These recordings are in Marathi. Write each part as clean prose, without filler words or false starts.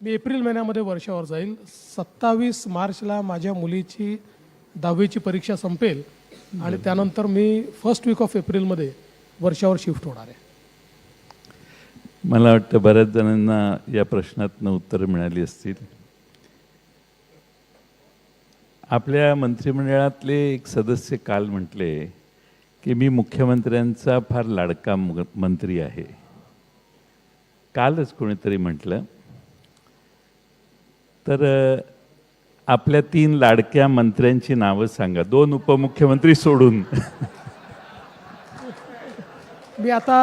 मी एप्रिल महिन्यामध्ये वर्षावर जाईल. 27 मार्चला माझ्या मुलीची 10वीची परीक्षा संपेल आणि त्यानंतर मी फर्स्ट वीक ऑफ एप्रिलमध्ये वर्षावर शिफ्ट होणार आहे. मला वाटतं बऱ्याच जणांना या प्रश्नातनं उत्तरं मिळाली असतील. आपल्या मंत्रिमंडळातले एक सदस्य काल म्हटले की मी मुख्यमंत्र्यांचा फार लाडका मंत्री आहे. कालच कोणीतरी म्हटलं तर आपल्या 3 लाडक्या मंत्र्यांची नावं सांगा, 2 उपमुख्यमंत्री सोडून. मी आता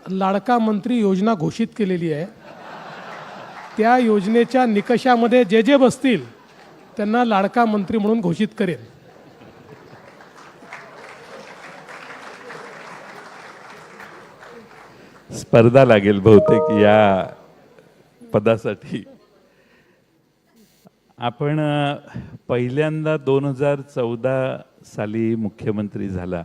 लाडका मंत्री योजना घोषित केलेली आहे. त्या योजनेच्या निकषामध्ये जे जे बसतील त्यांना लाडका मंत्री म्हणून घोषित करेन. स्पर्धा लागेल बहुतेक या पदासाठी. आपण पहिल्यांदा 2014 साली मुख्यमंत्री झाला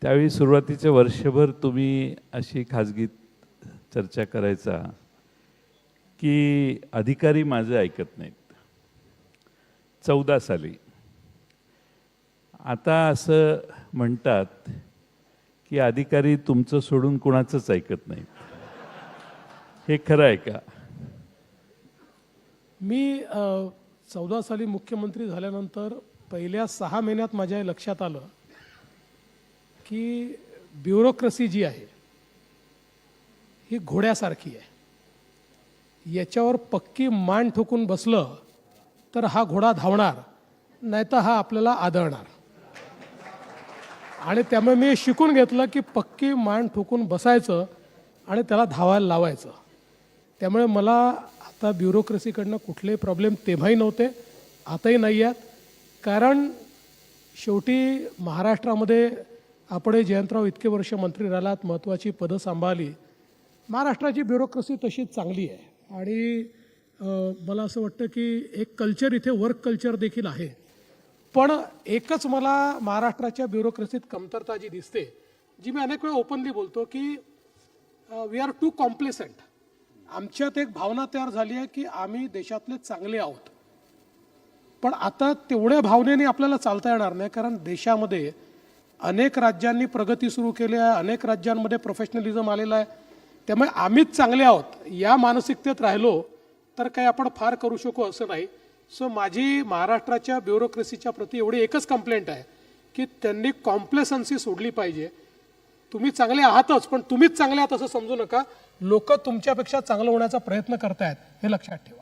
त्यावेळी सुरुवातीचे वर्षभर तुम्ही अशी खाजगी चर्चा करायचा की अधिकारी माझं ऐकत नाहीत. 14 साली आता असं म्हणतात की अधिकारी तुमचं सोडून कुणाचंच ऐकत नाहीत. हे खरं आहे का? मी 14 साली मुख्यमंत्री झाल्यानंतर पहिल्या 6 महिन्यात माझ्या लक्षात आलं की ब्युरोक्रेसी जी आहे ही घोड्यासारखी आहे. याच्यावर पक्की मान ठोकून बसलं तर हा घोडा धावणार, नाहीतर हा आपल्याला आदळणार. आणि त्यामुळे मी शिकून घेतलं की पक्की मान ठोकून बसायचं आणि त्याला धावायला लावायचं. त्यामुळे मला आता ब्युरोक्रेसीकडनं कुठलेही प्रॉब्लेम तेव्हाही नव्हते, आताही नाही आहेत. कारण शेवटी महाराष्ट्रामध्ये आपण जयंतराव इतके वर्ष मंत्री राहिलात, महत्त्वाची पदं सांभाळली. महाराष्ट्राची ब्युरोक्रेसी तशीच चांगली आहे आणि मला असं वाटतं की एक कल्चर इथे वर्क कल्चर देखील आहे. पण एकच मला महाराष्ट्राच्या ब्युरोक्रेसीत कमतरता जी दिसते, जी मी अनेक वेळा ओपनली बोलतो की वी आर टू कॉम्प्लेसंट. आमच्यात एक भावना तयार झाली आहे की आम्ही देशातले चांगले आहोत. पण आता तेवढ्या भावनेने आपल्याला चालता येणार नाही, कारण देशामध्ये अनेक राज्यांनी प्रगती सुरू केली आहे, अनेक राज्यांमध्ये प्रोफेशनलिझम आलेला आहे. त्यामुळे आम्हीच चांगले आहोत या मानसिकतेत राहिलो तर काही आपण फार करू शकू असं नाही. सो माझी महाराष्ट्राच्या ब्युरोक्रेसीच्या प्रती एवढी एकच कंप्लेंट आहे की त्यांनी कॉम्प्लेसन्सी सोडली पाहिजे. तुम्ही चांगले आहातच, पण तुम्हीच चांगले आहात असं समजू नका. लोक तुमच्यापेक्षा चांगलं होण्याचा प्रयत्न करतायत हे लक्षात ठेवा.